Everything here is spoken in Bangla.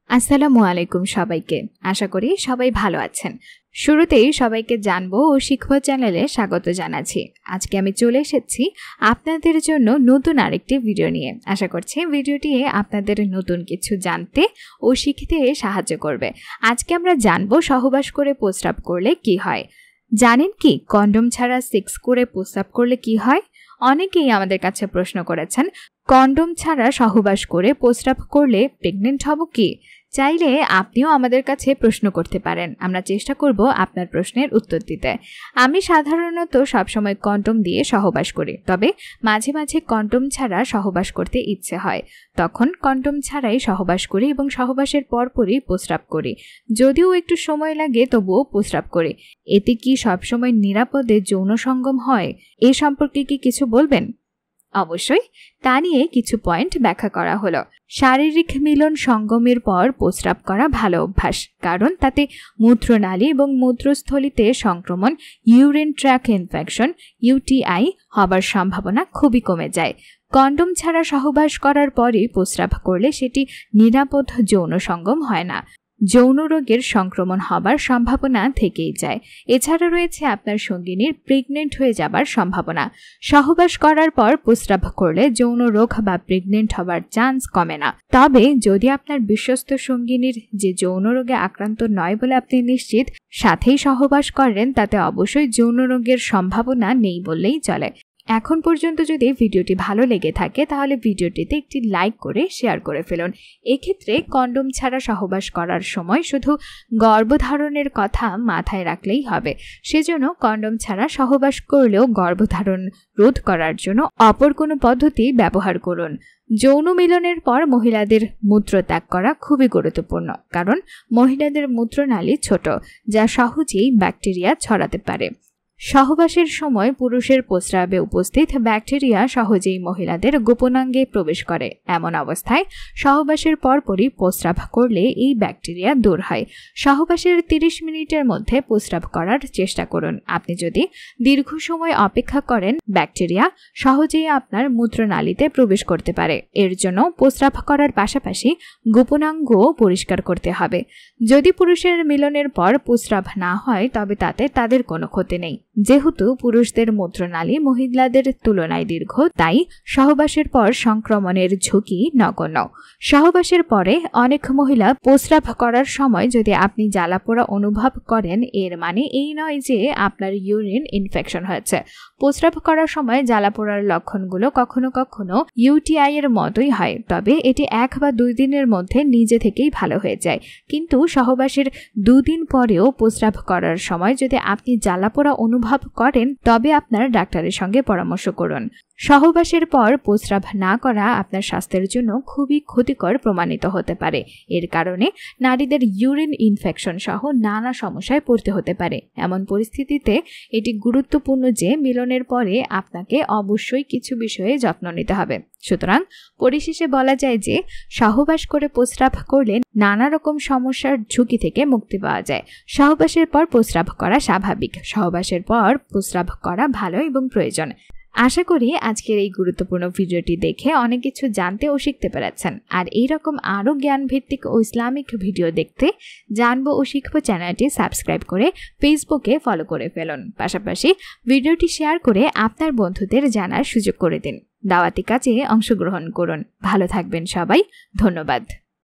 আসসালামু আলাইকুম সবাইকে। আশা করি সবাই ভালো আছেন। শুরুতেই সবাইকে জানবো ও শিখবো চ্যানেলে স্বাগত জানাচ্ছি। আজকে আমি চলে এসেছি আপনাদের জন্য নতুন আরেকটি ভিডিও নিয়ে। আশা করছি ভিডিওটি আপনাদের নতুন কিছু জানতে ও শিখতে সাহায্য করবে। আজকে আমরা জানবো সহবাস করে প্রস্রাব করলে কি হয়। জানেন কি কন্ডোম ছাড়া সেক্স করে প্রস্রাব করলে কি হয়? অনেকেই আমাদের কাছে প্রশ্ন করেছেন, কন্ডোম ছাড়া সহবাস করে প্রস্রাব করলে প্রেগনেন্ট হব কি? চাইলে আপনিও আমাদের কাছে প্রশ্ন করতে পারেন। আমরা চেষ্টা করব আপনার প্রশ্নের উত্তর দিতে। আমি সাধারণত সবসময় কন্ডোম দিয়ে সহবাস করি, তবে মাঝে মাঝে কন্ডোম ছাড়া সহবাস করতে ইচ্ছে হয়। তখন কন্ডোম ছাড়াই সহবাস করি এবং সহবাসের পরপরই প্রস্রাব করি। যদিও একটু সময় লাগে তবুও প্রস্রাব করি। এতে কি সবসময় নিরাপদে যৌন সঙ্গম হয়? এ সম্পর্কে কি কিছু বলবেন? অবশ্যই, তা নিয়ে কিছু পয়েন্ট ব্যাখ্যা করা হলো। শারীরিক মিলন সঙ্গমের পর প্রস্রাব করা ভালো অভ্যাস, কারণ তাতে মূত্রনালী এবং মূত্রস্থলিতে সংক্রমণ, ইউরিন ট্র্যাক ইনফেকশন ইউটিআই হবার সম্ভাবনা খুবই কমে যায়। কন্ডোম ছাড়া সহবাস করার পরই প্রস্রাব করলে সেটি নিরাপদ যৌন সঙ্গম হয় না। যৌন রোগের সংক্রমণ হবার সম্ভাবনা থেকেই যায়। এছাড়া রয়েছে আপনার সঙ্গিনীর প্রেগনেন্ট হয়ে যাবার সম্ভাবনা। সহবাস করার পর প্রস্রাব করলে যৌন রোগ বা প্রেগনেন্ট হবার চান্স কমে না। তবে যদি আপনার বিশ্বস্ত সঙ্গিনীর যে যৌন রোগে আক্রান্ত নয় বলে আপনি নিশ্চিত, সাথেই সহবাস করেন, তাতে অবশ্যই যৌন রোগের সম্ভাবনা নেই বললেই চলে। এখন পর্যন্ত যদি ভিডিওটি ভালো লেগে থাকে তাহলে ভিডিওটিতে একটি লাইক করে শেয়ার করে ফেলুন। এক্ষেত্রে কন্ডোম ছাড়া সহবাস করার সময় শুধু গর্ভধারণের কথা মাথায় রাখলেই হবে। সেজন্য কন্ডোম ছাড়া সহবাস করলেও গর্ভধারণ রোধ করার জন্য অপর কোনো পদ্ধতি ব্যবহার করুন। যৌন মিলনের পর মহিলাদের মূত্র ত্যাগ করা খুবই গুরুত্বপূর্ণ, কারণ মহিলাদের মূত্রনালী ছোট, যা সহজেই ব্যাকটেরিয়া ছড়াতে পারে। সহবাসের সময় পুরুষের প্রস্রাবে উপস্থিত ব্যাকটেরিয়া সহজেই মহিলাদের গোপনাঙ্গে প্রবেশ করে। এমন অবস্থায় সহবাসের পরপরই প্রস্রাব করলে এই ব্যাকটেরিয়া দূর হয়। সহবাসের 30 মিনিটের মধ্যে প্রস্রাব করার চেষ্টা করুন। আপনি যদি দীর্ঘ সময় অপেক্ষা করেন, ব্যাকটেরিয়া সহজেই আপনার মূত্রনালীতে প্রবেশ করতে পারে। এর জন্য প্রস্রাব করার পাশাপাশি গোপনাঙ্গও পরিষ্কার করতে হবে। যদি পুরুষের মিলনের পর প্রস্রাব না হয় তবে তাতে তাদের কোনো ক্ষতি নেই। যেহেতু পুরুষদের মূত্রনালী মহিলাদের তুলনায় দীর্ঘ, তাই সহবাসের পর সংক্রমণের ঝুঁকি নগণ্য। সহবাসের পরে অনেক মহিলা প্রস্রাব করার সময় যদি আপনি জ্বালাপোড়া অনুভব করেন, এর মানে এই নয় যে আপনার ইউরিন ইনফেকশন হয়েছে। প্রস্রাব করার সময় জ্বালাপোড়ার লক্ষণগুলো কখনো কখনো ইউটিআই এর মতোই হয়, তবে এটি 1 বা 2 দিনের মধ্যে নিজে থেকেই ভালো হয়ে যায়। কিন্তু সহবাসের 2 দিন পরেও প্রস্রাব করার সময় যদি আপনি জ্বালাপোড়া অনুভব করেন, তবে আপনার ডাক্তারের সঙ্গে পরামর্শ করুন। সহবাসের পর প্রস্রাব না করা আপনার স্বাস্থ্যের জন্য খুবই ক্ষতিকর প্রমাণিত হতে পারে। এর কারণে নারীদের ইউরিন ইনফেকশন সহ নানা সমস্যায় পড়তে হতে পারে। এমন পরিস্থিতিতে এটি গুরুত্বপূর্ণ যে মিলনের পরে আপনাকে অবশ্যই কিছু বিষয়ে যত্ন নিতে হবে। সুতরাং পরিশেষে বলা যায় যে সহবাস করে প্রস্রাব করলে নানা রকম সমস্যার ঝুঁকি থেকে মুক্তি পাওয়া যায়। সহবাসের পর প্রস্রাব করা স্বাভাবিক, সহবাসের পর প্রস্রাব করা ভালো এবং প্রয়োজন। আশা করি আজকের এই গুরুত্বপূর্ণ ভিডিওটি দেখে অনেক কিছু জানতে ও শিখতে পেরেছেন। আর এইরকম আরও জ্ঞানভিত্তিক ও ইসলামিক ভিডিও দেখতে জানবো ও শিখবো চ্যানেলটি সাবস্ক্রাইব করে ফেসবুকে ফলো করে ফেলুন। পাশাপাশি ভিডিওটি শেয়ার করে আপনার বন্ধুদের জানার সুযোগ করে দিন। দাওয়াতি কাজে অংশগ্রহণ করুন। ভালো থাকবেন সবাই। ধন্যবাদ।